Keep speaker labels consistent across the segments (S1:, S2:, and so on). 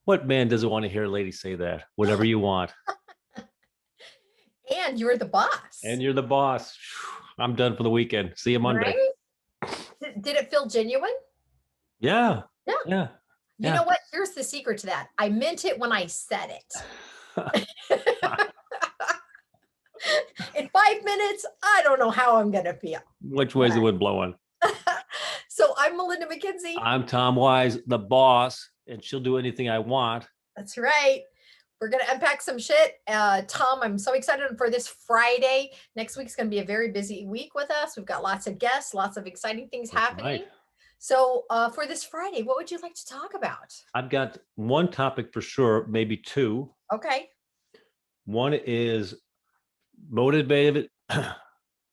S1: What man doesn't want to hear a lady say that? Whatever you want.
S2: And you're the boss.
S1: And you're the boss. I'm done for the weekend. See you Monday.
S2: Right? Did it feel genuine?
S1: Yeah.
S2: Yeah.
S1: Yeah.
S2: You know what? Here's the secret to that. I meant it when I said it. In 5 minutes, I don't know how I'm going to feel.
S1: Which way's the wind blowing?
S2: So I'm Melinda McKinsey.
S1: I'm Tom Wise, the boss, and she'll do anything I want.
S2: That's right. We're going to unpack some shit. Tom, I'm so excited for this Friday. Next week's going to be a very busy week with us. We've got lots of guests, lots of exciting things happening. Right. So for this Friday, what would you like to talk about?
S1: I've got one topic for sure, maybe two.
S2: Okay.
S1: One is motivated.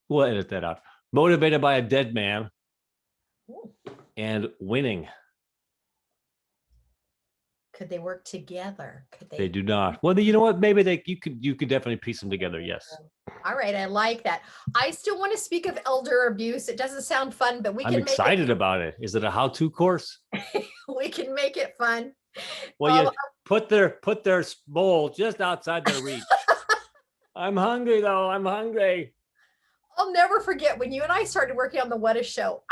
S1: We'll edit that out. Motivated by a dead man. Ooh. And winning.
S2: Could they work together? Could they?
S1: They do not. Well, you know what? Maybe you could definitely piece them together. Yes.
S2: All right, I like that. I still want to speak of elder abuse. It doesn't sound fun, but I'm
S1: excited about it. Is it a how-to course?
S2: We can make it fun.
S1: Well, you put their bowl just outside their reach. I'm hungry though. I'm hungry.
S2: I'll never forget when you and I started working on the What A Show.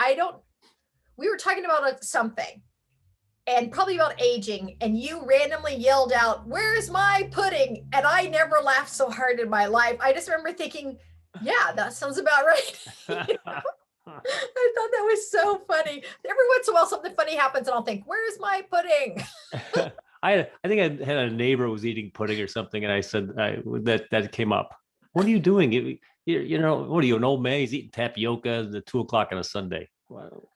S2: We were talking about something. And probably about aging, and you randomly yelled out, "Where's my pudding?" And I never laughed so hard in my life. I just remember thinking, yeah, that sounds about right. I thought that was so funny. Every once in a while, something funny happens, and I'll think, "Where's my pudding?"
S1: I think I had a neighbor who was eating pudding or something, and I said that came up. What are you doing? You know, what are you, an old man? He's eating tapioca at 2:00 on a Sunday. Wow.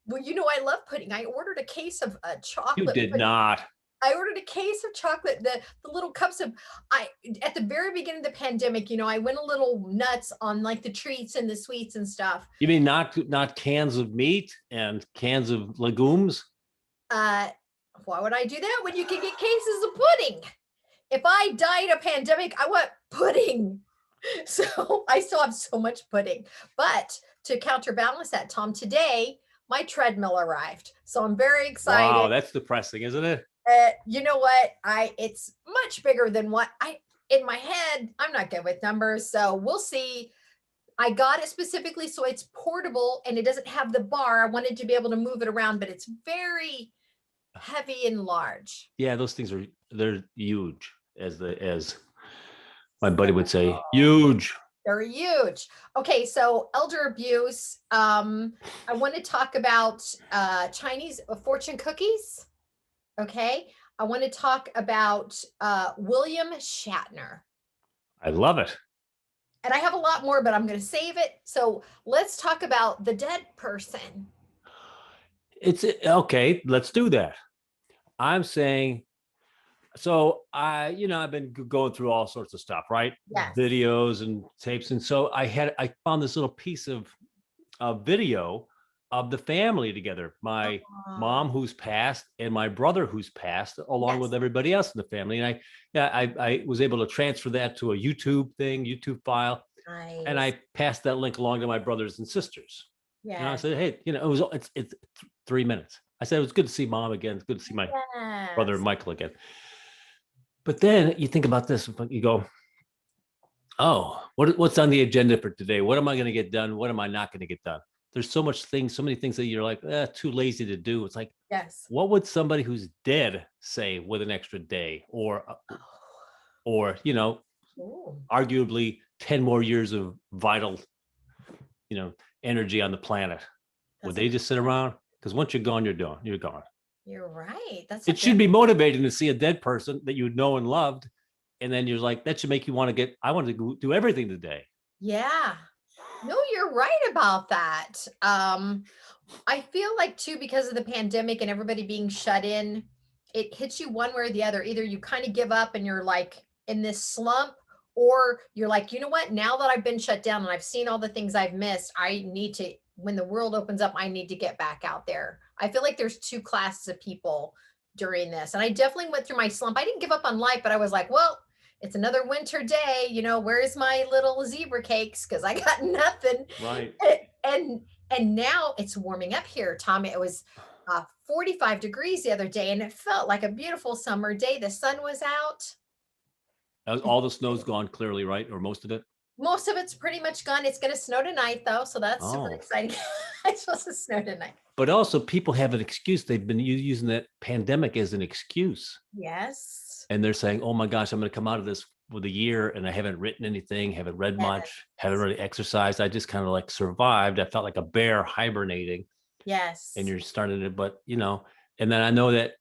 S2: Well, you know, I love pudding. I ordered a case of chocolate.
S1: You did
S2: pudding.
S1: not.
S2: I ordered a case of chocolate, the little cups of, at the very beginning of the pandemic, you know, I went a little nuts on like the treats and the sweets and stuff.
S1: You mean not cans of meat and cans of legumes?
S2: Why would I do that when you can get cases of pudding? If I died a pandemic, I want pudding. So I still have so much pudding. But to counterbalance that, Tom, today, my treadmill arrived. So I'm very excited.
S1: Wow, that's depressing, isn't it?
S2: You know what? It's much bigger than what in my head, I'm not good with numbers. So we'll see. I got it specifically so it's portable and it doesn't have the bar. I wanted to be able to move it around, but it's very heavy and large.
S1: Yeah, those things they're huge, as my buddy would say, huge.
S2: They're huge. Okay, so elder abuse. I want to talk about Chinese fortune cookies. Okay, I want to talk about William Shatner.
S1: I love it.
S2: And I have a lot more, but I'm going to save it. So let's talk about the dead person.
S1: It's okay. Let's do that. I'm saying. So I've been going through all sorts of stuff, right?
S2: Yes.
S1: Videos and tapes. And so I found this little piece of video of the family together. My mom who's passed and my brother who's passed, along with everybody else in the family. And I was able to transfer that to a YouTube file. Nice. And I passed that link along to my brothers and sisters. Yeah. And I said, hey, it's 3 minutes. I said, it was good to see mom again. It's good to see my brother Michael again. But then you think about this, you go, oh, what's on the agenda for today? What am I going to get done? What am I not going to get done? There's so many things that you're like, too lazy to do. It's like, yes. What would somebody who's dead say with an extra day or arguably 10 more years of vital, energy on the planet? Would they just sit around? Because once you're gone, you're gone.
S2: You're right.
S1: It should be motivating to see a dead person that you know and loved. And then you're like, that should make you want to I want to do everything today.
S2: Yeah. No, you're right about that. I feel like too, because of the pandemic and everybody being shut in, it hits you one way or the other. Either you kind of give up and you're like in this slump, or you're like, you know what, now that I've been shut down and I've seen all the things I've missed, I need to, when the world opens up, I need to get back out there. I feel like there's two classes of people during this. And I definitely went through my slump. I didn't give up on life, but I was like, well, it's another winter day. Where's my little zebra cakes? Because I got nothing.
S1: Right.
S2: And now it's warming up here, Tom. It was 45 degrees the other day, and it felt like a beautiful summer day. The sun was out.
S1: All the snow's gone clearly, right? Or most of it?
S2: Most of it's pretty much gone. It's going to snow tonight, though, so that's super
S1: Oh.
S2: exciting. It's supposed to snow tonight.
S1: But also people have an excuse. They've been using that pandemic as an excuse.
S2: Yes.
S1: And they're saying, oh my gosh, I'm going to come out of this with a year and I haven't written anything, haven't read much, haven't really exercised. I just kind of like survived. I felt like a bear hibernating.
S2: Yes.
S1: And you're starting to, but and then I know that,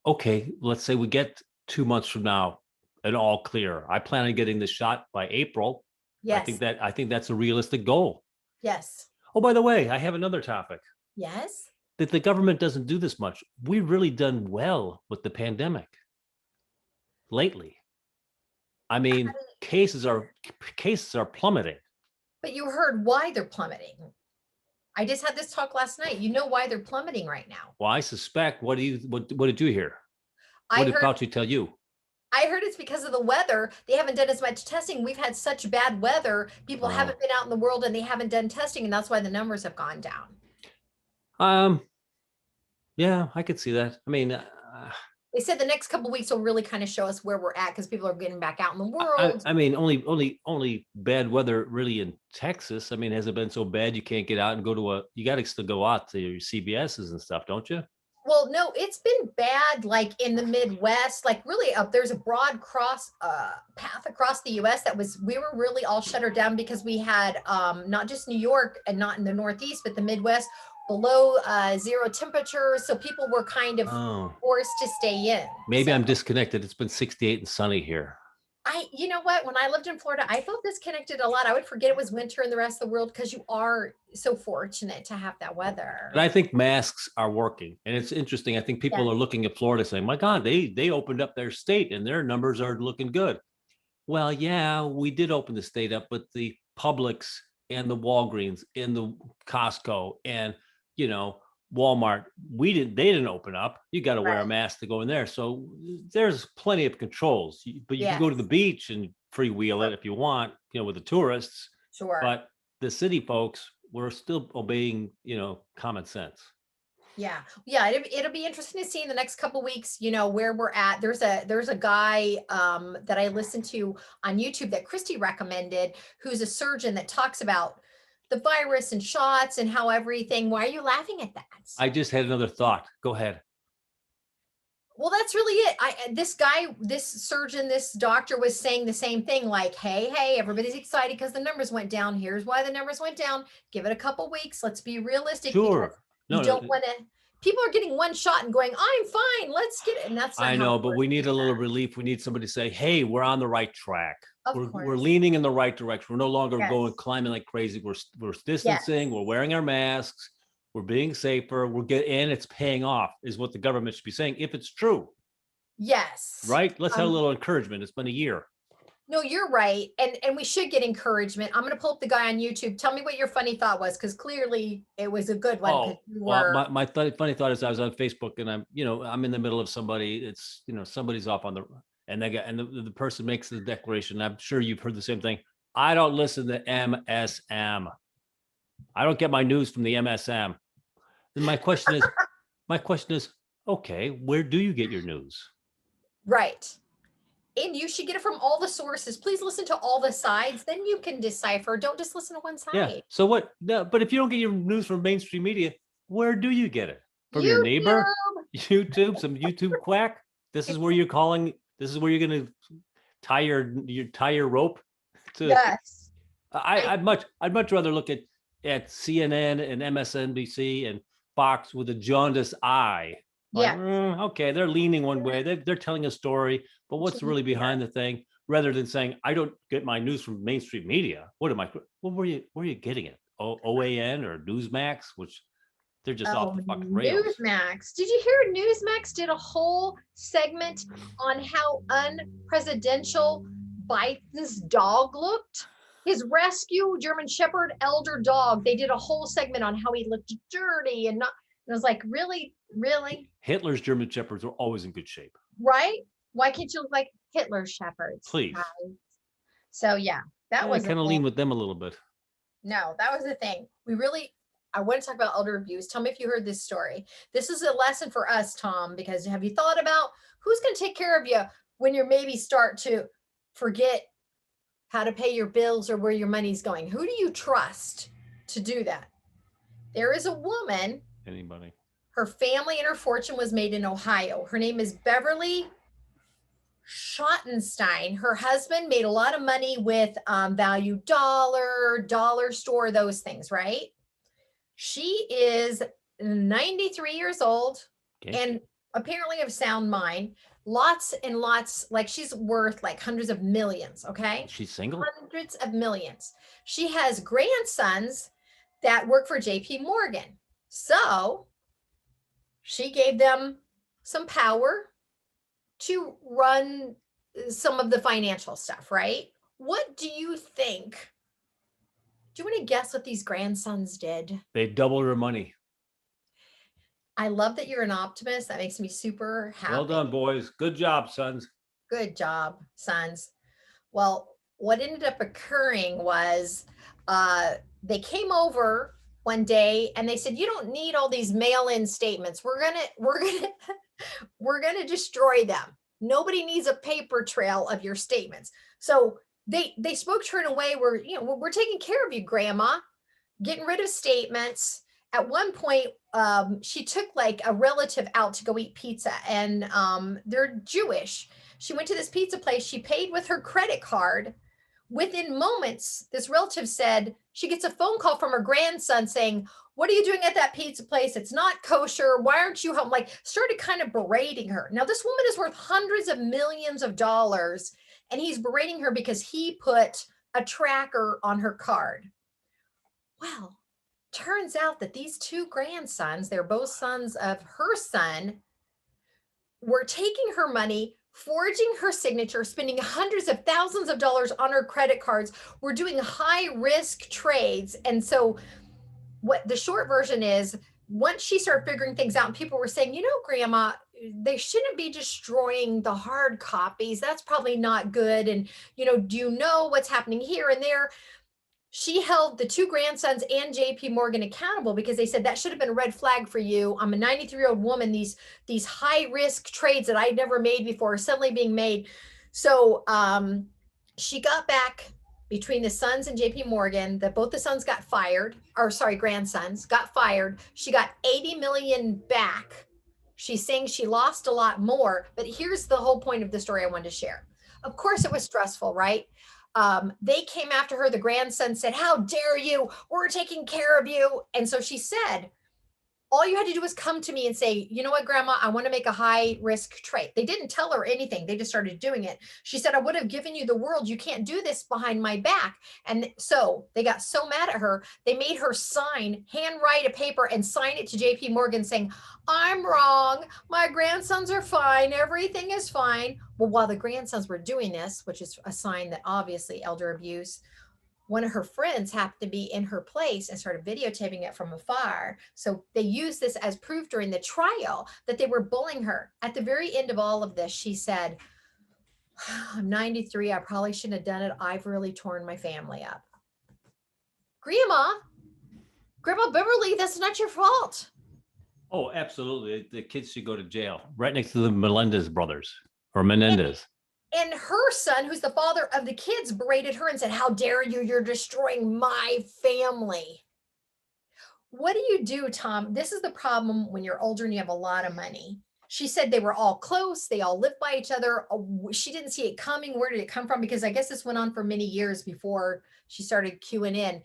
S1: okay, let's say we get 2 months from now and all clear. I plan on getting the shot by April.
S2: Yes.
S1: I think that's a realistic goal.
S2: Yes.
S1: Oh, by the way, I have another topic.
S2: Yes.
S1: That the government doesn't do this much. We've really done well with the pandemic lately. I mean, cases are plummeting. But
S2: you heard why they're plummeting. I just had this talk last night. You know why they're plummeting right now.
S1: Well, I suspect. What did you hear? What did Fauci tell you?
S2: I heard it's because of the weather. They haven't done as much testing. We've had such bad weather. People haven't been out in the world and they haven't done testing, and that's why the numbers have gone down.
S1: Yeah, I could see that. I mean,
S2: they said the next couple of weeks will really kind of show us where we're at because people are getting back out in the world.
S1: I mean, only bad weather really in Texas. I mean, has it been so bad you can't get out and go to you got to still go out to your CBSs and stuff, don't you?
S2: Well, no, it's been bad, like in the Midwest, like really there's a broad path across the US we were really all shuttered down because we had not just New York and not in the Northeast, but the Midwest below 0 temperatures. So people were kind of forced to stay in.
S1: Maybe I'm disconnected. It's been 68 and sunny here.
S2: You know what? When I lived in Florida, I felt disconnected a lot. I would forget it was winter in the rest of the world because you are so fortunate to have that weather.
S1: And I think masks are working. And it's interesting. I think people are looking at Florida saying, my God, they opened up their state and their numbers are looking good. Well, yeah, we did open the state up, but the Publix and the Walgreens and the Costco and, Walmart, they didn't open up. You got to wear a mask to go in there. So there's plenty of controls, but you can go to the beach and freewheel it if you want, with the tourists.
S2: Sure.
S1: But the city folks, we're still obeying, common sense.
S2: Yeah. It'll be interesting to see in the next couple of weeks, where we're at. There's a guy that I listened to on YouTube that Christy recommended, who's a surgeon that talks about the virus and shots and how everything. Why are you laughing at that?
S1: I just had another thought. Go ahead.
S2: Well, that's really it. This surgeon, this doctor was saying the same thing, like, hey, everybody's excited because the numbers went down. Here's why the numbers went down. Give it a couple weeks. Let's be realistic.
S1: Sure.
S2: You don't want to. People are getting one shot and going, I'm fine. Let's get it. And that's
S1: I know, but we need a little relief. We need somebody to say, hey, we're on the right track. We're leaning in the right direction. We're no longer going climbing like crazy. We're distancing. We're wearing our masks. We're being safer. And it's paying off, is what the government should be saying, if it's true.
S2: Yes.
S1: Right? Let's have a little encouragement. It's been a year.
S2: No, you're right. And we should get encouragement. I'm going to pull up the guy on YouTube. Tell me what your funny thought was, because clearly it was a good one.
S1: Well, my funny thought is I was on Facebook and I'm in the middle of somebody. It's, somebody's off on the person makes the declaration. I'm sure you've heard the same thing. I don't listen to MSM. I don't get my news from the MSM. And my question is, okay, where do you get your news?
S2: Right. And you should get it from all the sources. Please listen to all the sides. Then you can decipher. Don't just listen to one side.
S1: Yeah. So what? No, but if you don't get your news from mainstream media, where do you get it? From your neighbor? YouTube? Some YouTube quack? This is where you're calling. This is where you're going to tie your rope to.
S2: Yes.
S1: I'd much rather look at CNN and MSNBC and Fox with a jaundiced eye. Like, okay, they're leaning one way. They're telling a story, but what's really behind the thing? Rather than saying, I don't get my news from mainstream media. Where are you getting it? OAN or Newsmax, which they're just off the fucking rails.
S2: Newsmax. Did you hear Newsmax did a whole segment on how unpresidential Biden's dog looked? His rescue German Shepherd elder dog. They did a whole segment on how he looked dirty and not. And I was like, really?
S1: Hitler's German Shepherds were always in good shape.
S2: Right? Why can't you look like Hitler's Shepherds?
S1: Please.
S2: Guys? So that was
S1: kind of lean with them a little bit.
S2: No, that was the thing. I want to talk about elder abuse. Tell me if you heard this story. This is a lesson for us, Tom, because have you thought about who's going to take care of you when you maybe start to forget how to pay your bills or where your money's going? Who do you trust to do that? There is a woman.
S1: Anybody.
S2: Her family and her fortune was made in Ohio. Her name is Beverly Schottenstein. Her husband made a lot of money with Value Dollar Store, those things, right? She is 93 years old and apparently of sound mind. Lots and lots, like she's worth like hundreds of millions, okay?
S1: She's single?
S2: Hundreds of millions. She has grandsons that work for JP Morgan. So she gave them some power to run some of the financial stuff, right? What do you think? Do you want to guess what these grandsons did?
S1: They doubled her money.
S2: I love that you're an optimist. That makes me super happy.
S1: Well done, boys. Good job, sons.
S2: Good job, sons. Well, what ended up occurring was they came over one day and they said, you don't need all these mail-in statements. We're gonna destroy them. Nobody needs a paper trail of your statements. So they spoke to her in a way where, you know, we're taking care of you, grandma, getting rid of statements. At one point, she took like a relative out to go eat pizza, and they're Jewish. She went to this pizza place. She paid with her credit card. Within moments, this relative said she gets a phone call from her grandson saying, what are you doing at that pizza place? It's not kosher. Why aren't you home? Like, started kind of berating her. Now, this woman is worth hundreds of millions of dollars, and he's berating her because he put a tracker on her card. Well, turns out that these two grandsons, they're both sons of her son, were taking her money, forging her signature, spending hundreds of thousands of dollars on her credit cards. We're doing high risk trades. And so what the short version is, once she started figuring things out and people were saying, you know, grandma, they shouldn't be destroying the hard copies. That's probably not good. And, you know, do you know what's happening here and there? She held the two grandsons and JP Morgan accountable because they said that should have been a red flag for you. I'm a 93-year-old woman. These high risk trades that I'd never made before are suddenly being made. So she got back between the sons and JP Morgan that both the sons got fired, or sorry, grandsons got fired. She got 80 million back. She's saying she lost a lot more, but here's the whole point of the story I wanted to share. Of course it was stressful, right? They came after her. The grandson said, how dare you? We're taking care of you. And so she said, all you had to do was come to me and say, you know what, grandma, I want to make a high risk trade. They didn't tell her anything. They just started doing it. She said, I would have given you the world. You can't do this behind my back. And so they got so mad at her. They made her handwrite a paper and sign it to JP Morgan saying, I'm wrong. My grandsons are fine. Everything is fine. Well, while the grandsons were doing this, which is a sign that obviously elder abuse, one of her friends happened to be in her place and started videotaping it from afar. So they used this as proof during the trial that they were bullying her. At the very end of all of this, she said, I'm 93. I probably shouldn't have done it. I've really torn my family up. Grandma Beverly, that's not your fault.
S1: Oh, absolutely. The kids should go to jail right next to the Melendez brothers or Menendez.
S2: And her son, who's the father of the kids, berated her and said, how dare you? You're destroying my family. What do you do, Tom? This is the problem when you're older and you have a lot of money. She said they were all close. They all lived by each other. She didn't see it coming. Where did it come from? Because I guess this went on for many years before she started queuing in.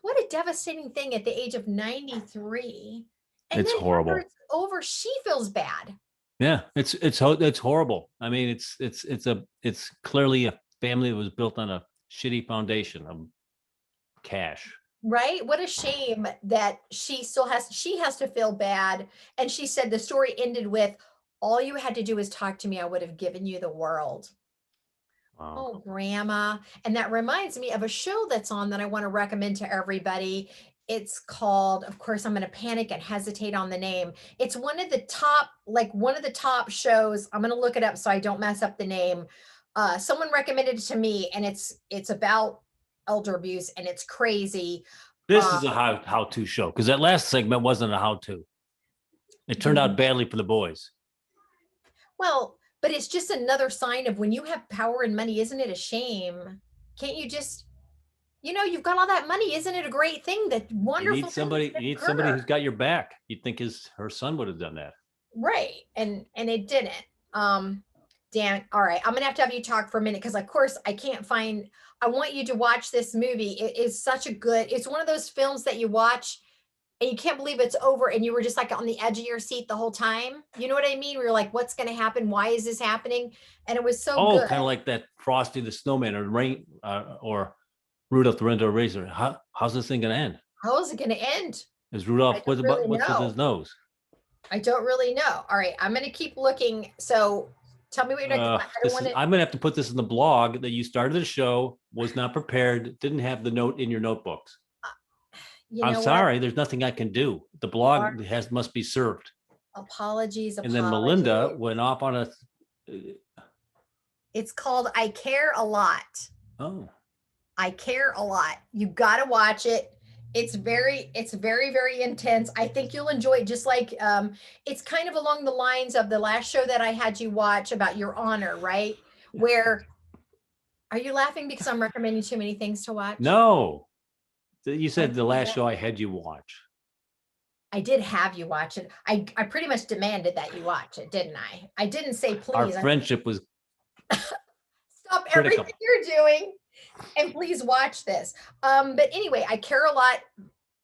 S2: What a devastating thing at the age of 93. And
S1: it's horrible.
S2: It's over. She feels bad.
S1: Yeah, it's horrible. I mean, it's clearly a family that was built on a shitty foundation of cash.
S2: Right? What a shame that she has to feel bad. And she said the story ended with, all you had to do is talk to me. I would have given you the world. Wow. Oh, grandma. And that reminds me of a show that's on that I want to recommend to everybody. It's called, of course, I'm going to panic and hesitate on the name. It's one of the top shows. I'm going to look it up so I don't mess up the name. Someone recommended it to me, and it's about elder abuse, and it's crazy.
S1: This is a how-to show because that last segment wasn't a how-to. It turned out badly for the boys.
S2: Well, but it's just another sign of when you have power and money, isn't it a shame? Can't you just, you've got all that money. Isn't it a great thing? That wonderful
S1: You need somebody who's got your back. You'd think her son would have done that.
S2: Right. And it didn't. Dan, all right. I'm gonna have you talk for a minute because of course I want you to watch this movie. It is it's one of those films that you watch and you can't believe it's over and you were just like on the edge of your seat the whole time. You know what I mean? We were like, what's gonna happen? Why is this happening? And it was so good.
S1: Kind of like that Frosty the Snowman or Rudolph the Red-Nosed Reindeer. How's this thing gonna end?
S2: How is it gonna end?
S1: Is Rudolph what's with his nose?
S2: I don't really know. All right, I'm gonna keep looking. So tell me what you're doing.
S1: I'm gonna have to put this in the blog that you started the show, was not prepared, didn't have the note in your notebooks. I'm sorry, there's nothing I can do. The blog must be served.
S2: Apologies.
S1: And then Melinda went off on
S2: it's called I Care a Lot.
S1: Oh.
S2: I Care a Lot. You gotta watch it. It's very, very intense. I think you'll enjoy it. Just like it's kind of along the lines of the last show that I had you watch about Your Honor, right? Where are you laughing because I'm recommending too many things to watch?
S1: No. You said the last show I had you watch.
S2: I did have you watch it. I pretty much demanded that you watch it, didn't I? I didn't say please.
S1: Our friendship was
S2: stop critical. Everything you're doing. And please watch this. But anyway, I Care a Lot.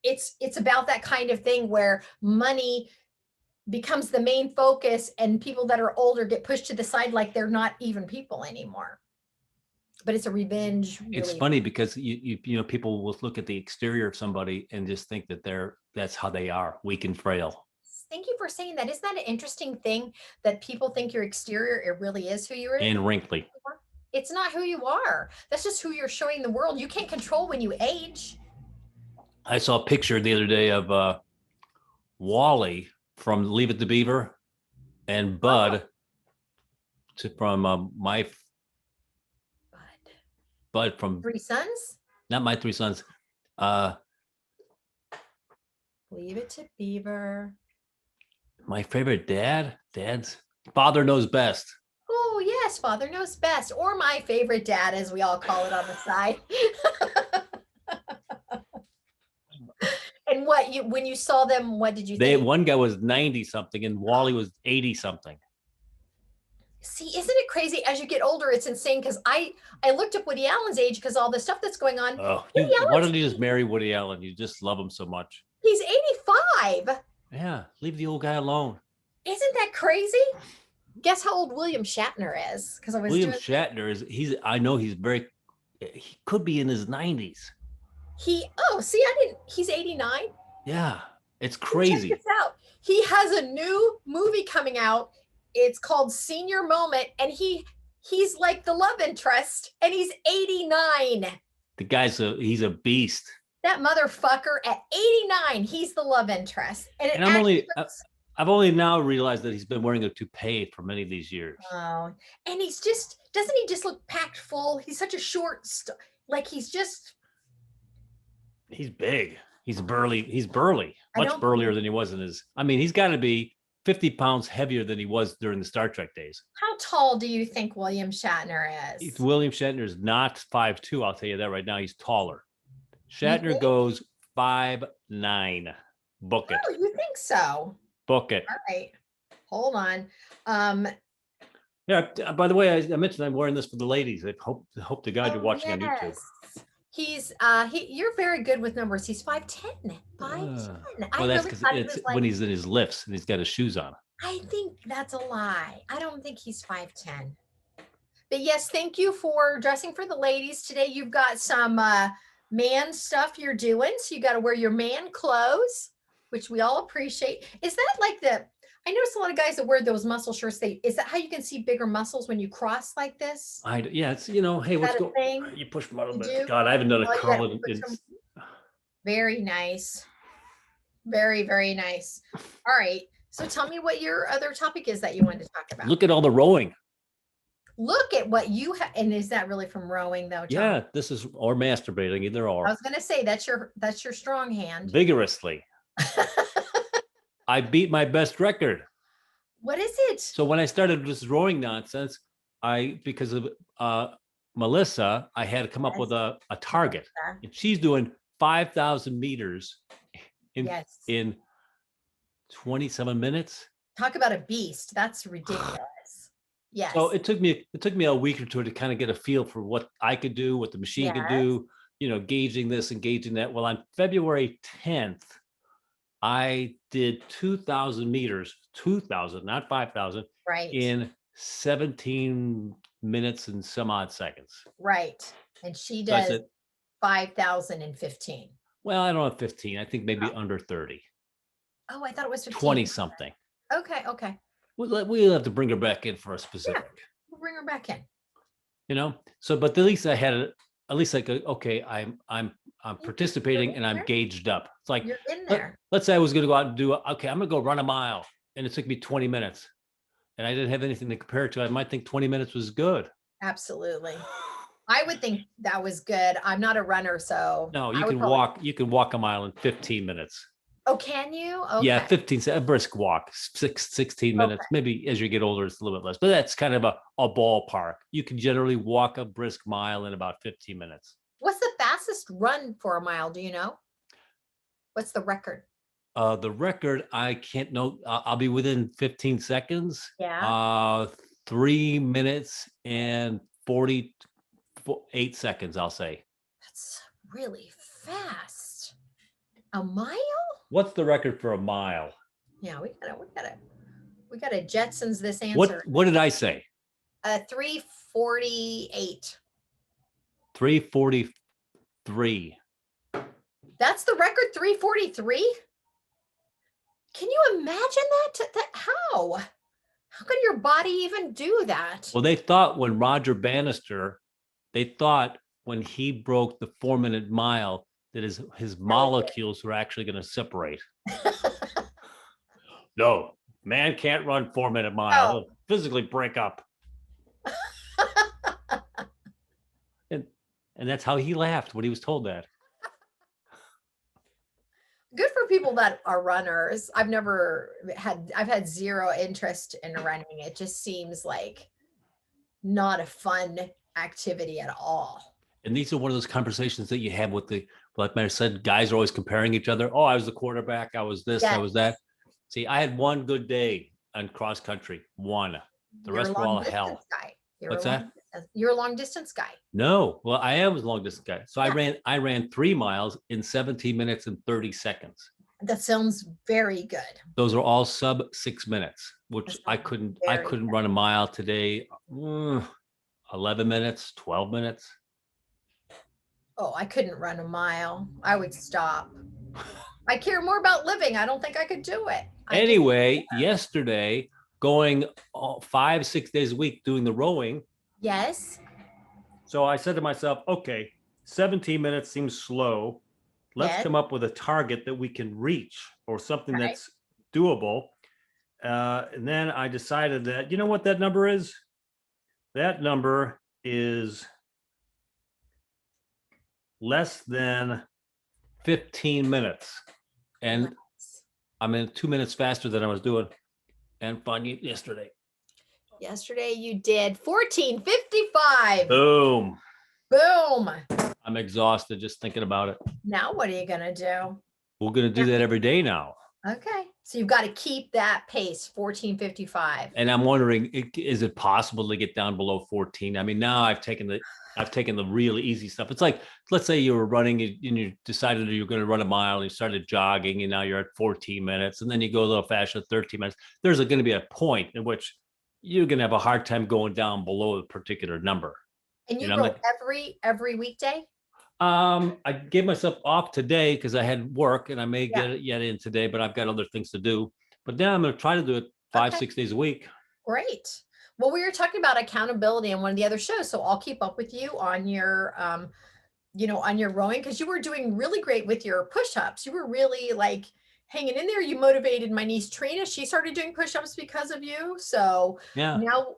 S2: It's about that kind of thing where money becomes the main focus and people that are older get pushed to the side like they're not even people anymore. But it's a revenge.
S1: It's funny because you people will look at the exterior of somebody and just think that that's how they are, weak and frail.
S2: Thank you for saying that. Isn't that an interesting thing that people think your exterior, it really is who you are?
S1: And wrinkly.
S2: It's not who you are. That's just who you're showing the world. You can't control when you age.
S1: I saw a picture the other day of Wally from Leave It to Beaver and Bud from Bud from
S2: Three Sons?
S1: Not My Three Sons.
S2: Leave It to Beaver.
S1: My favorite dad's Father Knows Best.
S2: Oh, yes, Father Knows Best, or My Favorite Dad, as we all call it on the side. And when you saw them, what did you think?
S1: One guy was 90 something and Wally was 80 something.
S2: See, isn't it crazy? As you get older, it's insane because I looked up Woody Allen's age because all the stuff that's going on.
S1: Oh, why don't you just marry Woody Allen? You just love him so much.
S2: He's 85.
S1: Yeah, leave the old guy alone.
S2: Isn't that crazy? Guess how old William Shatner is? Because
S1: William Shatner I know he could be in his 90s.
S2: He's 89.
S1: Yeah, it's crazy.
S2: Check this out. He has a new movie coming out. It's called Senior Moment, and he's like the love interest, and he's 89.
S1: The guy's he's a beast.
S2: That motherfucker at 89, he's the love interest. And
S1: I've only now realized that he's been wearing a toupee for many of these years.
S2: Oh, and doesn't he just look packed full? He's such a short,
S1: he's big. He's burly. Much burlier than he was he's got to be 50 pounds heavier than he was during the Star Trek days.
S2: How tall do you think William Shatner is?
S1: William Shatner is not 5'2". I'll tell you that right now. He's taller. Shatner goes 5'9". Book it.
S2: Oh, you think so?
S1: Book it.
S2: All right. Hold on.
S1: Yeah. By the way, I mentioned I'm wearing this for the ladies. I hope to God you're watching on YouTube.
S2: He's you're very good with numbers. He's 5'10". 5'10".
S1: Well, that's because it's when he's in his lifts and he's got his shoes on.
S2: I think that's a lie. I don't think he's 5'10". But yes, thank you for dressing for the ladies today. You've got some man stuff you're doing, so you got to wear your man clothes, which we all appreciate. Is that like I notice a lot of guys that wear those muscle shirts. Is that how you can see bigger muscles when you cross like this?
S1: Yeah, it's hey, what's going on? You push them out a little bit. God, I haven't done a curl.
S2: Very nice. Very, very nice. All right. So tell me what your other topic is that you wanted to talk about.
S1: Look at all the rowing.
S2: Look at what you have. And is that really from rowing though, John?
S1: Yeah, this is, or masturbating, either
S2: I
S1: or.
S2: was going to say that's your strong hand.
S1: Vigorously. I beat my best record.
S2: What is it?
S1: So when I started this rowing nonsense, because of Melissa, I had to come up with a target. And she's doing 5,000 meters in 27 minutes.
S2: Talk about a beast. That's ridiculous. Yes.
S1: So it took me a week or two to kind of get a feel for what I could do, what the machine could do, gauging this and gauging that. Well, on February 10th, I did 2,000 meters, 2,000, not 5,000,
S2: right,
S1: in 17 minutes and some odd seconds.
S2: Right. And she does 5,015.
S1: Well, I don't have 15. I think maybe under 30.
S2: Oh, I thought it was 15.
S1: 20 something.
S2: Okay.
S1: We'll have to bring her back in for a specific.
S2: Yeah, we'll bring her back in.
S1: So, but at least I had it. At least like, okay, I'm participating and I'm gauged up. It's like,
S2: you're in there.
S1: Let's say I was going to go out and I'm going to go run a mile, and it took me 20 minutes, and I didn't have anything to compare it to. I might think 20 minutes was good.
S2: Absolutely. I would think that was good. I'm not a runner, so.
S1: No, you can walk. You can walk a mile in 15 minutes.
S2: Oh, can you? Okay.
S1: Yeah, 15, a brisk walk, 16 minutes. Okay. Maybe as you get older, it's a little bit less, but that's kind of a ballpark. You can generally walk a brisk mile in about 15 minutes.
S2: What's the fastest run for a mile? Do you know? What's the record?
S1: The record, I can't know. I'll be within 15 seconds.
S2: Yeah.
S1: 3 minutes and 48 seconds, I'll say.
S2: That's really fast. A mile?
S1: What's the record for a mile?
S2: Yeah, we gotta Jetsons this answer.
S1: What did I say?
S2: 3:48.
S1: 3:43.
S2: That's the record, 3:43? Can you imagine that? How? How could your body even do that?
S1: Well, they thought when Roger Bannister, when he broke the 4-minute mile, that his molecules were actually going to separate. No, man can't run 4-minute mile. He'll physically break up. and that's how he laughed when he was told that.
S2: Good for people that are runners. I've had zero interest in running. It just seems like not a fun activity at all.
S1: And these are one of those conversations that you have with like I said, guys are always comparing each other. Oh, I was the quarterback. I was this, I was that. See, I had one good day on cross country. One. The rest were all hell. What's that?
S2: You're a long distance guy.
S1: No. Well, I am a long distance guy. So yeah. I ran 3 miles in 17 minutes and 30 seconds.
S2: That sounds very good.
S1: Those are all sub 6 minutes, which I couldn't run a mile today. 11 minutes, 12 minutes.
S2: Oh, I couldn't run a mile. I would stop. I care more about living. I don't think I could do it.
S1: Anyway, yesterday, going 5-6 days a week doing the rowing.
S2: Yes.
S1: So I said to myself, okay, 17 minutes seems slow. Let's come up with a target that we can reach or something that's doable. And then I decided that, you know what that number is? That number is less than 15 minutes. And I'm in 2 minutes faster than I was doing. And fun yesterday.
S2: Yesterday you did 14:55.
S1: Boom.
S2: Boom.
S1: I'm exhausted just thinking about it.
S2: Now what are you going to do?
S1: We're going to do that every day now.
S2: Okay. So you've got to keep that pace, 14:55.
S1: And I'm wondering, is it possible to get down below 14? I mean, now I've taken the really easy stuff. It's like, let's say you were running and you decided you were going to run a mile and you started jogging and now you're at 14 minutes and then you go a little faster, 13 minutes. There's going to be a point in which you're going to have a hard time going down below a particular number.
S2: And you row every weekday?
S1: I gave myself off today because I had work and I may get it yet in today, but I've got other things to do. But now I'm going to try to do it 5-6 days a week.
S2: Great. Well, we were talking about accountability in one of the other shows, so I'll keep up with you on your, on your rowing, because you were doing really great with your push-ups. You were really like hanging in there. You motivated my niece Trina. She started doing push-ups because of you. So now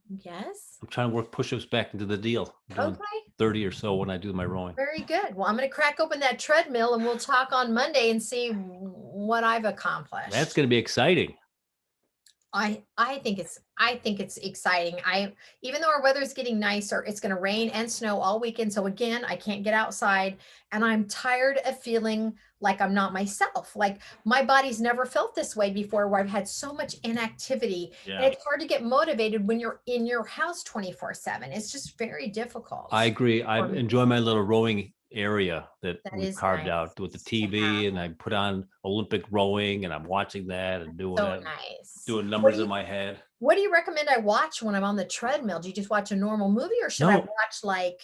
S2: Yes.
S1: I'm trying to work push-ups back into the deal. I'm doing
S2: Okay.
S1: 30 or so when I do my rowing.
S2: Very good. Well, I'm going to crack open that treadmill and we'll talk on Monday and see what I've accomplished.
S1: That's going to be exciting.
S2: I think it's exciting. Even though our weather's getting nicer, it's going to rain and snow all weekend. So again, I can't get outside and I'm tired of feeling like I'm not myself. Like my body's never felt this way before where I've had so much inactivity and
S1: Yeah,
S2: it's hard to get motivated when you're in your house 24/7. It's just very difficult.
S1: I agree. I
S2: for me.
S1: enjoy my little rowing area that
S2: That
S1: we've
S2: is
S1: carved
S2: nice
S1: out with the
S2: to have.
S1: TV, and I put on Olympic rowing, and I'm watching that and doing
S2: So
S1: it,
S2: nice.
S1: doing
S2: What do
S1: numbers in
S2: you
S1: my head.
S2: what do you recommend I watch when I'm on the treadmill? Do you just watch a normal movie or should I
S1: No,
S2: watch like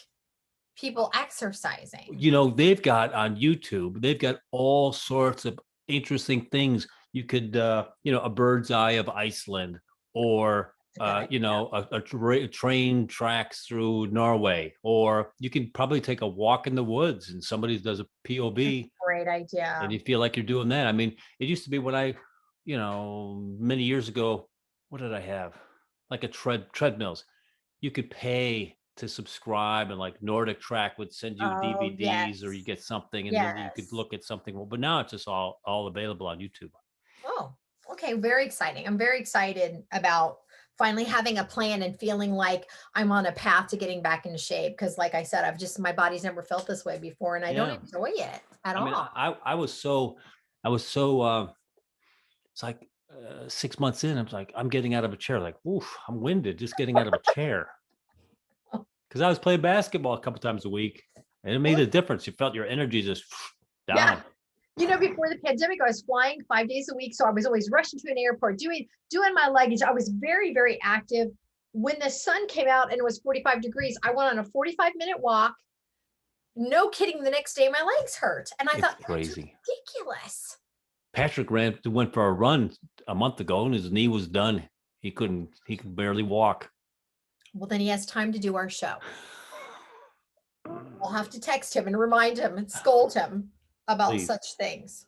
S2: people exercising?
S1: you know, they've got on YouTube, they've got all sorts of interesting things. You could, you know, a bird's eye of Iceland, or
S2: That's a good
S1: you
S2: idea.
S1: know, train tracks through Norway, or you can probably take a walk in the woods and somebody does a POV
S2: Great
S1: and
S2: idea.
S1: you feel like you're doing that. I mean, it used to be when I, you know, many years ago, what did I have? Like a treadmills. You could pay to subscribe, and like Nordic Track would send you
S2: Oh,
S1: DVDs, or you
S2: yes.
S1: get something and then you could
S2: Yes.
S1: look at something. Well, but now it's just all available on YouTube.
S2: Oh, okay. Very exciting. I'm very excited about finally having a plan and feeling like I'm on a path to getting back into shape. Cause like I said, my body's never felt this way before and I don't
S1: Yeah.
S2: enjoy it at
S1: I mean,
S2: all.
S1: I was so it's like 6 months in, I was like, I'm getting out of a chair, like, oof, I'm winded just getting out of a chair. Because I was playing basketball a couple times a week, and it made a difference. You felt your energy just
S2: Yeah.
S1: down.
S2: Before the pandemic, I was flying 5 days a week. So I was always rushing to an airport, doing my luggage. I was very, very active. When the sun came out and it was 45 degrees, I went on a 45-minute walk. No kidding, the next day my legs hurt. And I
S1: It's
S2: thought, that's
S1: crazy.
S2: ridiculous.
S1: Patrick went for a run a month ago, and his knee was done. He could barely walk.
S2: Well, then he has time to do our show. I'll have to text him and remind him and scold him about
S1: Please.
S2: such things.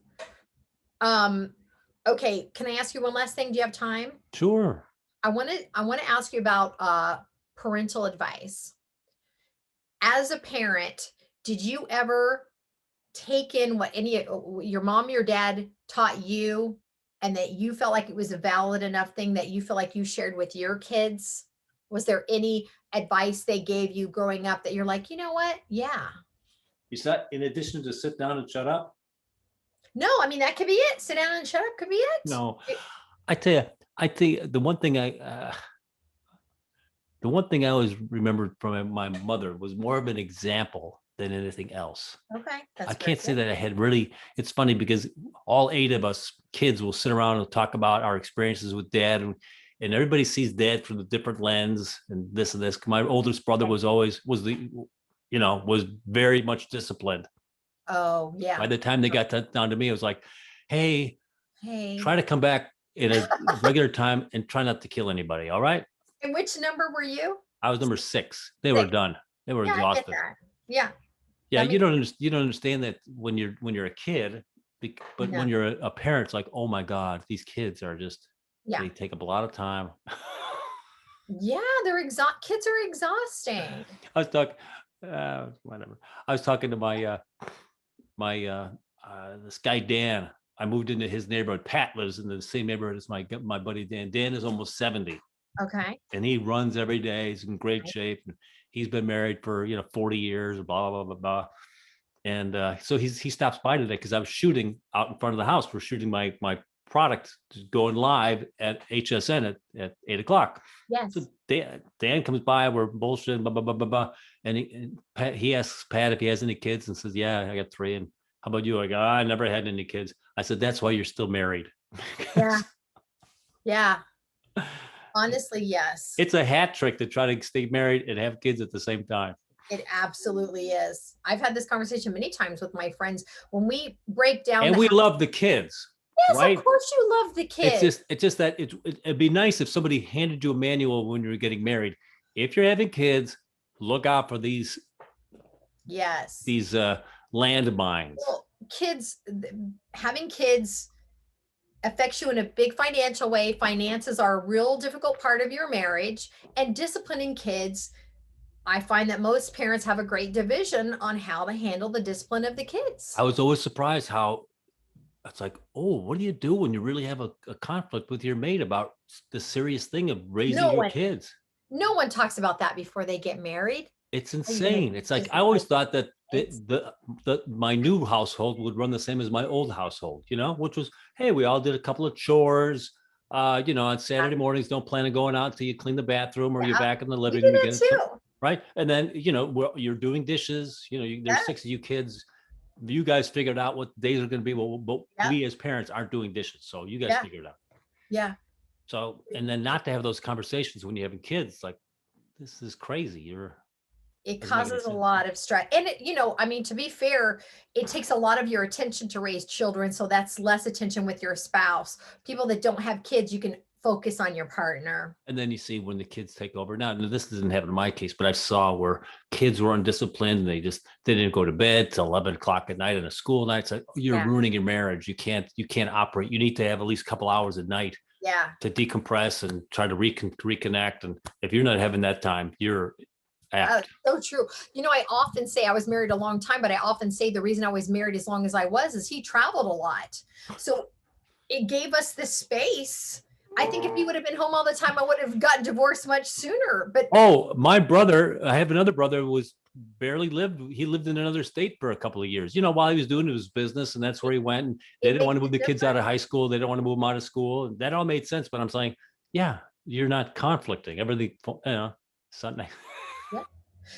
S2: Okay, can I ask you one last thing? Do you have time?
S1: Sure.
S2: I want to ask you about parental advice. As a parent, did you ever take in what your mom or your dad taught you and that you felt like it was a valid enough thing that you feel like you shared with your kids? Was there any advice they gave you growing up that you're like, you know what? Yeah.
S1: Is that in addition to sit down and shut up?
S2: No, I mean, that could be it. Sit down and shut up could be it.
S1: No, I tell you, the one thing I always remembered from my mother was more of an example than anything else.
S2: Okay.
S1: I
S2: That's very
S1: can't say
S2: good.
S1: that I had really, it's funny because all 8 of us kids will sit around and talk about our experiences with dad, and everybody sees dad from a different lens and this and this. My oldest brother was very much disciplined.
S2: Oh,
S1: By
S2: yeah.
S1: the time they got down to me, it was like, hey,
S2: Hey.
S1: try to come back at a regular time and try not to kill anybody. All right.
S2: And which number were you?
S1: I was number 6. They were
S2: 6.
S1: done. They were
S2: Yeah, I get
S1: exhausted.
S2: that. Yeah.
S1: Yeah,
S2: That makes
S1: you don't understand that when you're a kid, but
S2: no.
S1: when you're a parent, it's like, oh my God, these kids are just
S2: Yeah.
S1: they take up a lot of time.
S2: Yeah, kids are exhausting.
S1: I was talking, whatever. I was talking to my this guy Dan. I moved into his neighborhood. Pat lives in the same neighborhood as my buddy Dan. Dan is almost 70,
S2: Okay.
S1: and he runs every day. He's in great shape. And he's been married for 40 years. Blah blah blah blah. And so he stops by today because I was shooting out in front of the house. We're shooting my product going live at HSN at 8 o'clock.
S2: Yes.
S1: So Dan comes by, we're bullshitting, blah blah blah blah blah, and he asks Pat if he has any kids and says, "Yeah, I got 3." And how about you? I go, I never had any kids. I said, that's why you're still married.
S2: Yeah. Yeah. Honestly, yes.
S1: It's a hat trick to try to stay married and have kids at the same time.
S2: It absolutely is. I've had this conversation many times with my friends when we break down.
S1: And we love the kids.
S2: Yes,
S1: right?
S2: Of course you love the kids.
S1: It's just that it'd be nice if somebody handed you a manual when you're getting married. If you're having kids, look out for these landmines.
S2: Well, having kids affects you in a big financial way. Finances are a real difficult part of your marriage, and disciplining kids. I find that most parents have a great division on how to handle the discipline of the kids.
S1: I was always surprised how it's like, oh, what do you do when you really have a conflict with your mate about the serious thing of raising
S2: No
S1: your
S2: one,
S1: kids?
S2: no one talks about that before they get married.
S1: It's
S2: Are you gonna
S1: insane. It's like I always
S2: discipline
S1: thought that
S2: kids?
S1: my new household would run the same as my old household, which was, hey, we all did a couple of chores. On Saturday mornings, don't plan on going out until you clean the bathroom or you're
S2: Yeah,
S1: back in the
S2: we
S1: living
S2: did
S1: room
S2: that
S1: again. So,
S2: too.
S1: right. And then, you're doing dishes,
S2: Yeah,
S1: there's 6 of you kids. You guys figured out what days are going to be. Well, but
S2: yeah,
S1: we as parents aren't doing dishes. So you guys
S2: yeah,
S1: figure it out.
S2: yeah.
S1: So, and then not to have those conversations when you're having kids, like, this is crazy.
S2: It
S1: Doesn't make any
S2: causes a
S1: sense.
S2: lot of stress. And I mean, to be fair, it takes a lot of your attention to raise children. So that's less attention with your spouse. People that don't have kids, you can focus on your partner.
S1: And then you see when the kids take over. Now, this doesn't happen in my case, but I saw where kids were undisciplined and they didn't go to bed till 11 o'clock at night on a school night. It's like, oh, you're
S2: Yeah.
S1: ruining your marriage. You can't operate. You need to have at least a couple hours at night
S2: Yeah.
S1: to decompress and try to reconnect. And if you're not having that time, you're apt.
S2: So true. I often say I was married a long time, but I often say the reason I was married as long as I was is he traveled a lot. So it gave us the space. I think if he would have been home all the time, I would have gotten divorced much sooner. But
S1: Oh, my brother, I have another brother who he lived in another state for a couple of years, while he was doing his business, and that's where he went. And they
S2: it
S1: didn't want
S2: makes
S1: to
S2: a
S1: move the kids out
S2: difference.
S1: of high school. They don't want to move them out of school. And that all made sense. But I'm saying, yeah, you're not conflicting. Everything, Sunday.
S2: Yeah.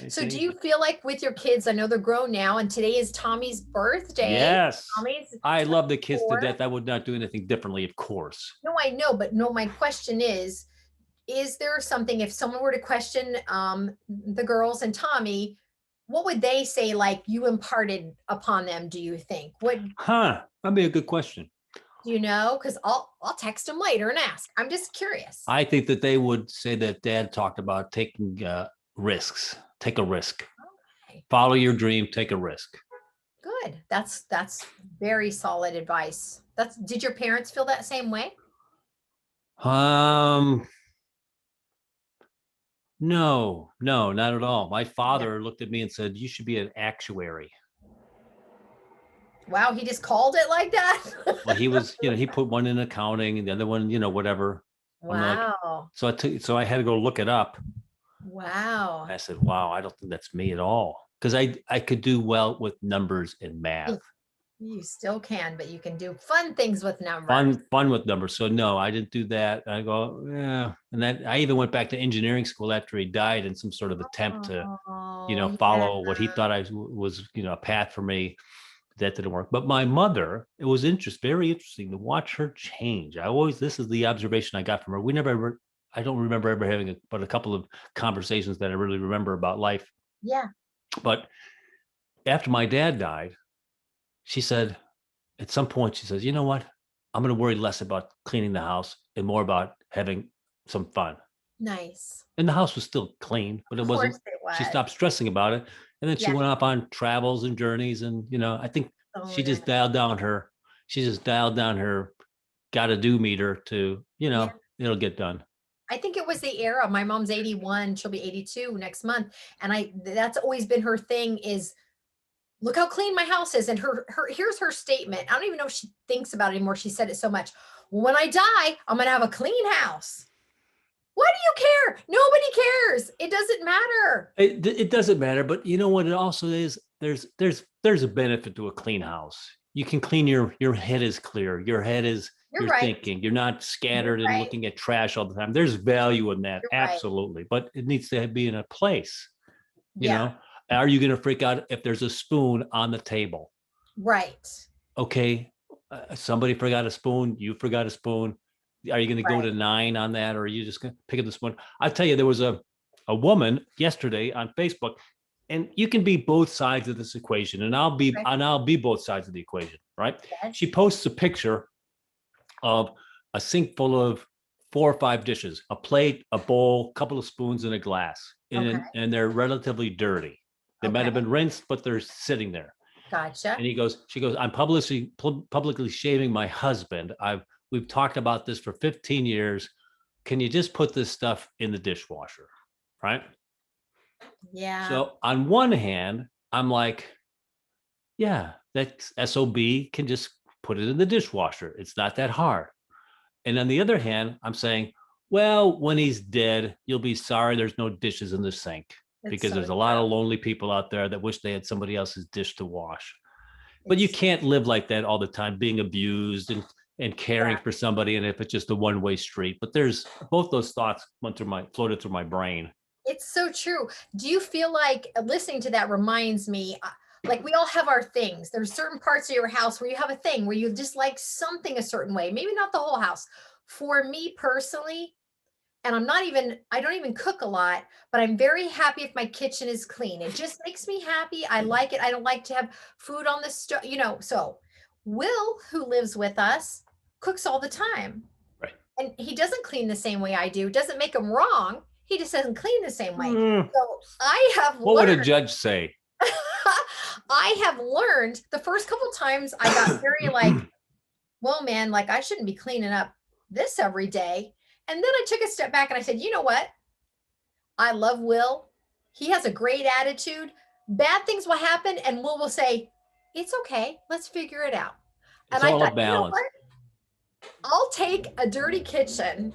S2: So do you feel like with your kids, I know they're grown now, and today is Tommy's birthday.
S1: Yes.
S2: Tommy's
S1: I love the kids to
S2: 4.
S1: death. I would not do anything differently, of course.
S2: No, I know, but no, my question is there something, if someone were to question the girls and Tommy, what would they say like you imparted upon them, do you think? What
S1: That'd be a good question.
S2: do you know? Because I'll text them later and ask. I'm just curious.
S1: I think that they would say that Dad talked about taking risks. Take a risk.
S2: Okay,
S1: Follow your dream. Take a risk.
S2: good. That's very solid advice. Did your parents feel that same way?
S1: Um, no, not at all. My
S2: Yeah.
S1: father looked at me and said, "You should be an actuary."
S2: Wow, he just called it like that?
S1: Well, he was, he put one in accounting and the other one, whatever. I'm like,
S2: Wow.
S1: so I had to go look it up.
S2: Wow.
S1: I said, "Wow, I don't think that's me at all." Because I could do well with numbers and math.
S2: You still can, but you can do fun things with numbers.
S1: Fun with numbers. So no, I didn't do that. I go, yeah. And then I even went back to engineering school after he died in some sort of attempt to,
S2: Oh,
S1: follow what he
S2: yeah.
S1: thought I was, a path for me. That didn't work. But my mother, it was very interesting to watch her change. This is the observation I got from her. I don't remember ever having but a couple of conversations that I really remember about life.
S2: Yeah.
S1: But after my dad died, she said, at some point, she says, you know what? I'm going to worry less about cleaning the house and more about having some fun.
S2: Nice.
S1: And the house was still clean, but it
S2: Of
S1: wasn't,
S2: course it
S1: she
S2: was.
S1: stopped stressing about it. And then she
S2: Yeah.
S1: went off on travels and journeys. And, I think
S2: Oh,
S1: she just dialed down her gotta do meter to,
S2: yeah.
S1: it'll get done.
S2: I think it was the era. My mom's 81. She'll be 82 next month. And that's always been her thing is look how clean my house is. And here's her statement. I don't even know if she thinks about it anymore. She said it so much. When I die, I'm going to have a clean house. Why do you care? Nobody cares. It doesn't matter.
S1: It doesn't matter, but you know what it also is? There's a benefit to a clean house. You can clean your head is clear. Your head is
S2: You're
S1: you're
S2: right.
S1: thinking. You're not scattered
S2: You're
S1: and
S2: right.
S1: looking at trash all the time. There's value in that,
S2: You're right.
S1: absolutely. But it needs to be in a place.
S2: Yeah.
S1: Are you going to freak out if there's a spoon on the table?
S2: Right.
S1: Okay, somebody forgot a spoon. You forgot a spoon. Are you going to go
S2: Right.
S1: to 9 on that, or are you just going to pick up the spoon? I tell you, there was a woman yesterday on Facebook, and you can be both sides of this equation, and I'll be both sides of the equation, right?
S2: Yes.
S1: She posts a picture of a sink full of 4 or 5 dishes, a plate, a bowl, a couple of spoons, and a glass,
S2: Okay.
S1: and they're relatively dirty. They might have
S2: Okay.
S1: been rinsed, but they're sitting there.
S2: Gotcha.
S1: And she goes, I'm publicly shaming my husband. I've we've talked about this for 15 years. Can you just put this stuff in the dishwasher? Right.
S2: Yeah.
S1: So on one hand, I'm like, yeah, that SOB can just put it in the dishwasher. It's not that hard. And on the other hand, I'm saying, well, when he's dead, you'll be sorry there's no dishes in the sink,
S2: It's
S1: because
S2: so
S1: there's a lot
S2: true.
S1: of lonely people out there that wish they had somebody else's dish to wash. But you
S2: It's
S1: can't live like that all the time, being abused and caring
S2: yeah.
S1: for somebody, and if it's just a one-way street. But there's both those thoughts floated through my brain.
S2: It's so true. Do you feel like listening to that reminds me, like we all have our things. There's certain parts of your house where you have a thing where you just like something a certain way, maybe not the whole house. For me personally, and I don't even cook a lot, but I'm very happy if my kitchen is clean. It just makes me happy. I like it. I don't like to have food on the stove, So Will, who lives with us, cooks all the time.
S1: Right.
S2: And he doesn't clean the same way I do. Doesn't make him wrong. He just doesn't clean the same way. So I have
S1: What would a
S2: learned.
S1: judge say?
S2: I have learned the first couple times I got very like, well, man, like I shouldn't be cleaning up this every day. And then I took a step back and I said, you know what? I love Will. He has a great attitude. Bad things will happen, and Will say, it's okay. Let's figure it out.
S1: It's
S2: And I
S1: all
S2: thought,
S1: a
S2: you know
S1: balance.
S2: what? I'll take a dirty kitchen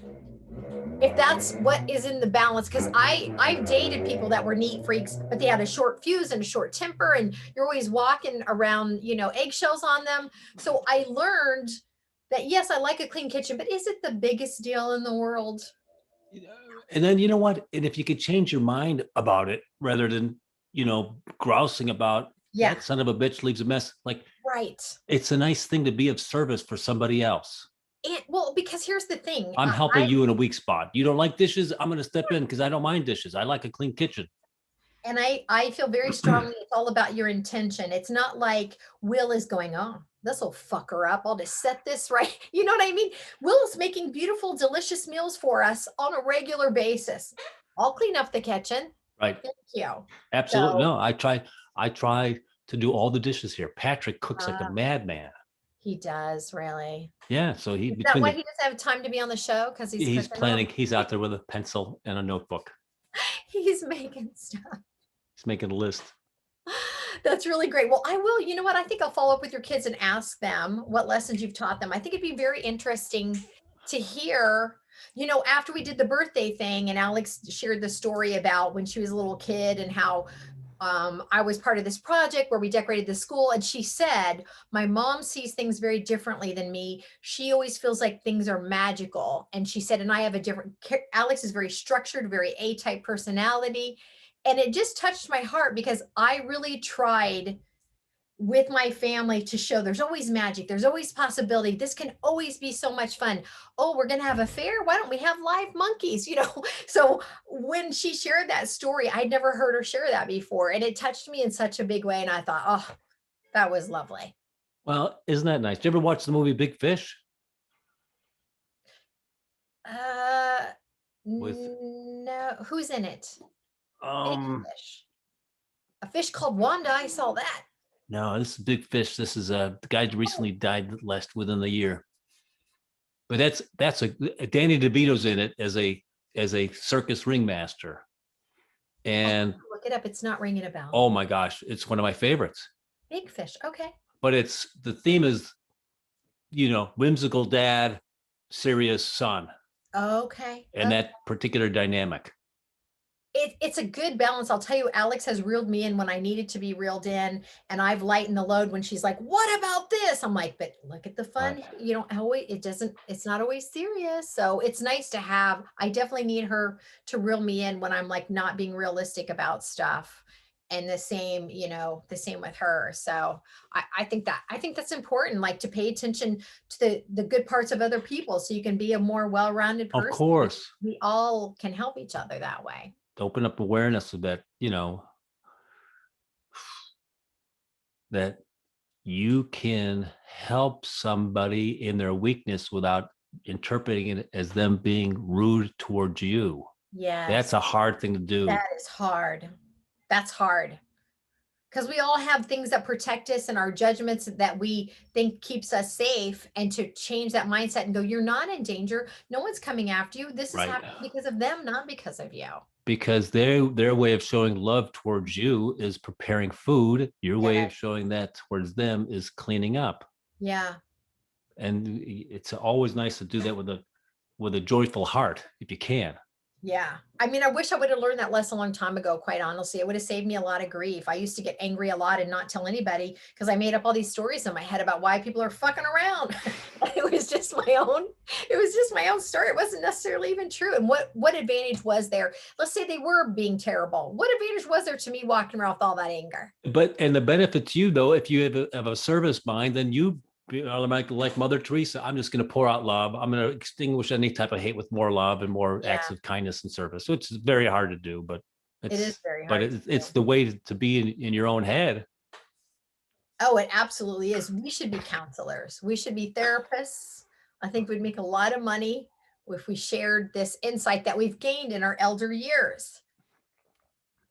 S2: if that's what is in the balance, because I've dated people that were neat freaks, but they had a short fuse and a short temper, and you're always walking around, eggshells on them. So I learned that yes, I like a clean kitchen, but is it the biggest deal in the world?
S1: And then you know what? And if you could change your mind about it rather than, grousing about
S2: Yeah,
S1: that son of a bitch leaves a mess, like
S2: right.
S1: it's a nice thing to be of service for somebody else.
S2: And well, because here's the thing,
S1: I'm helping
S2: I
S1: you in a weak spot. You don't like dishes? I'm going to step in because I don't mind dishes. I like a clean kitchen.
S2: and I feel very strongly it's all about your intention. It's not like Will is going, oh, this will fuck her up. I'll just set this right. You know what I mean? Will is making beautiful, delicious meals for us on a regular basis. I'll clean up the kitchen.
S1: Right.
S2: Thank you.
S1: Absolutely.
S2: So
S1: No, I try to do all the dishes here. Patrick cooks like a
S2: uh,
S1: madman.
S2: he does really.
S1: Yeah. So
S2: Is that why he doesn't have time to be on the show? Because he's
S1: he's
S2: cooking all
S1: planning, he's out there with a pencil and a notebook.
S2: he's making stuff.
S1: He's making a list.
S2: That's really great. Well, I will. You know what? I think I'll follow up with your kids and ask them what lessons you've taught them. I think it'd be very interesting to hear, after we did the birthday thing and Alex shared the story about when she was a little kid and how I was part of this project where we decorated the school. And she said, my mom sees things very differently than me. She always feels like things are magical. And she said, and I have Alex is very structured, very A-type personality. And it just touched my heart because I really tried with my family to show there's always magic. There's always possibility. This can always be so much fun. Oh, we're going to have a fair. Why don't we have live monkeys? So when she shared that story, I'd never heard her share that before. And it touched me in such a big way. And I thought, oh, that was lovely.
S1: Well, isn't that nice? Did you ever watch the movie Big Fish?
S2: Uh,
S1: With
S2: no, who's in it? Big
S1: um
S2: fish. A fish called Wanda. I saw that.
S1: no, this is Big Fish. This is the guy who recently died last within the year. But that's a Danny DeVito's in it as a circus ringmaster. And
S2: Look it up. It's not ringing a bell.
S1: oh my gosh, it's one of my favorites.
S2: Big fish. Okay.
S1: But it's the theme is, whimsical dad, serious son,
S2: Okay.
S1: and that particular dynamic.
S2: It's a good balance. I'll tell you, Alex has reeled me in when I needed to be reeled in, and I've lightened the load when she's like, "What about this?" I'm like, "But look at the fun.
S1: Right.
S2: You don't always. It doesn't. It's not always serious. So it's nice to have. I definitely need her to reel me in when I'm like not being realistic about stuff, and the same with her. So I think that's important. Like to pay attention to the good parts of other people, so you can be a more well-rounded
S1: Of
S2: person.
S1: course,
S2: We all can help each other that way.
S1: to open up awareness of that, that you can help somebody in their weakness without interpreting it as them being rude towards you.
S2: Yes.
S1: That's a hard thing to do.
S2: That is hard. That's hard. because we all have things that protect us and our judgments that we think keeps us safe, and to change that mindset and go, you're not in danger. No one's coming after you. This is
S1: Right.
S2: happening because of them, not because of you.
S1: Because their way of showing love towards you is preparing food. Your way
S2: Yeah.
S1: of showing that towards them is cleaning up.
S2: Yeah.
S1: And it's always nice to do that with a joyful heart if you can.
S2: Yeah. I mean, I wish I would have learned that lesson a long time ago, quite honestly. It would have saved me a lot of grief. I used to get angry a lot and not tell anybody because I made up all these stories in my head about why people are fucking around. It was just my own story. It wasn't necessarily even true. And what advantage was there? Let's say they were being terrible. What advantage was there to me walking around with all that anger?
S1: And the benefit to you though, if you have a service mind, then you like Mother Teresa, I'm just going to pour out love. I'm going to extinguish any type of hate with more love and more acts of kindness and service. So it's very hard to do, but
S2: It is very
S1: but
S2: hard.
S1: it's the way to be in your own head.
S2: Oh, it absolutely is. We should be counselors. We should be therapists. I think we'd make a lot of money if we shared this insight that we've gained in our elder years.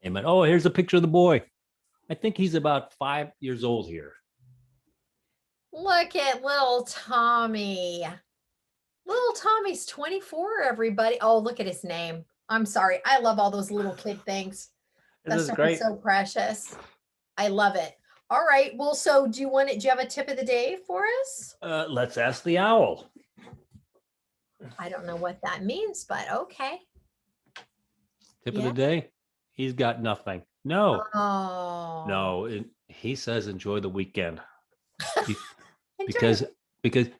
S1: Amen. Oh, here's a picture of the boy. I think he's about 5 years old here.
S2: Look at little Tommy. Little Tommy's 24, everybody. Oh, look at his name. I'm sorry. I love all those little kid things.
S1: This is
S2: That's
S1: great.
S2: so precious. I love it. All right. Well, so do you have a tip of the day for us?
S1: Let's ask the owl.
S2: I don't know what that means, but okay.
S1: Tip of the day. He's got nothing. No.
S2: Oh.
S1: No. He says enjoy the weekend. because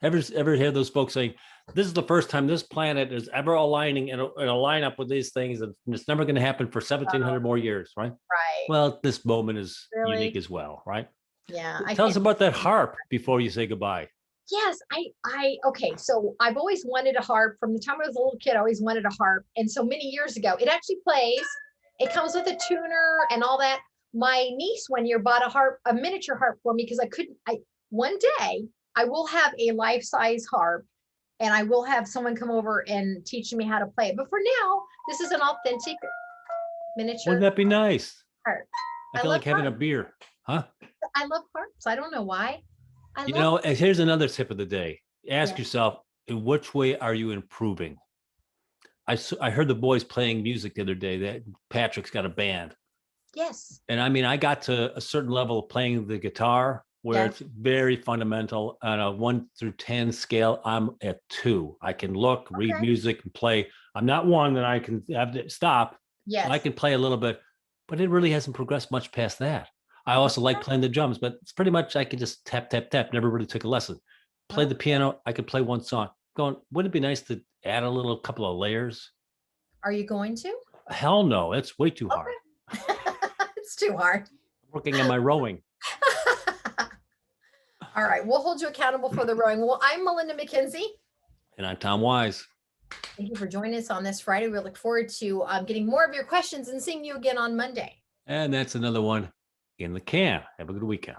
S1: ever hear those folks saying this is the first time this planet is ever aligning in a lineup with these things, and it's never going to happen for 1700 more years, right?
S2: Right.
S1: Well, this moment is unique as well, right?
S2: Yeah.
S1: Tell us about that harp before you say goodbye.
S2: Yes, okay. So I've always wanted a harp from the time I was a little kid. I always wanted a harp. And so many years ago, it actually plays. It comes with a tuner and all that. My niece one year bought a miniature harp for me because one day I will have a life-size harp and I will have someone come over and teach me how to play it. But for now, this is an authentic miniature.
S1: Wouldn't that be nice?
S2: Harp.
S1: I feel like having a beer, huh?
S2: I love harps. I don't know why.
S1: And here's another tip of the day. Ask yourself, in which way are you improving? I heard the boys playing music the other day that Patrick's got a band.
S2: Yes.
S1: And I mean, I got to a certain level of playing the guitar where it's very fundamental. On a 1 through 10 scale, I'm at 2. I can look, read music, and play. I'm not one that I can have to stop.
S2: Yes.
S1: I can play a little bit, but it really hasn't progressed much past that. I also like playing the drums, but it's pretty much I could just tap, tap, tap. Never really took a lesson. Played the piano. I could play one song. Wouldn't it be nice to add a couple of layers?
S2: Are you going to?
S1: Hell no. It's way too hard.
S2: It's too hard.
S1: Working on my rowing.
S2: All right. We'll hold you accountable for the rowing. Well, I'm Melinda McKinsey.
S1: And I'm Tom Wise.
S2: Thank you for joining us on this Friday. We look forward to getting more of your questions and seeing you again on Monday.
S1: And that's another one in the can. Have a good weekend.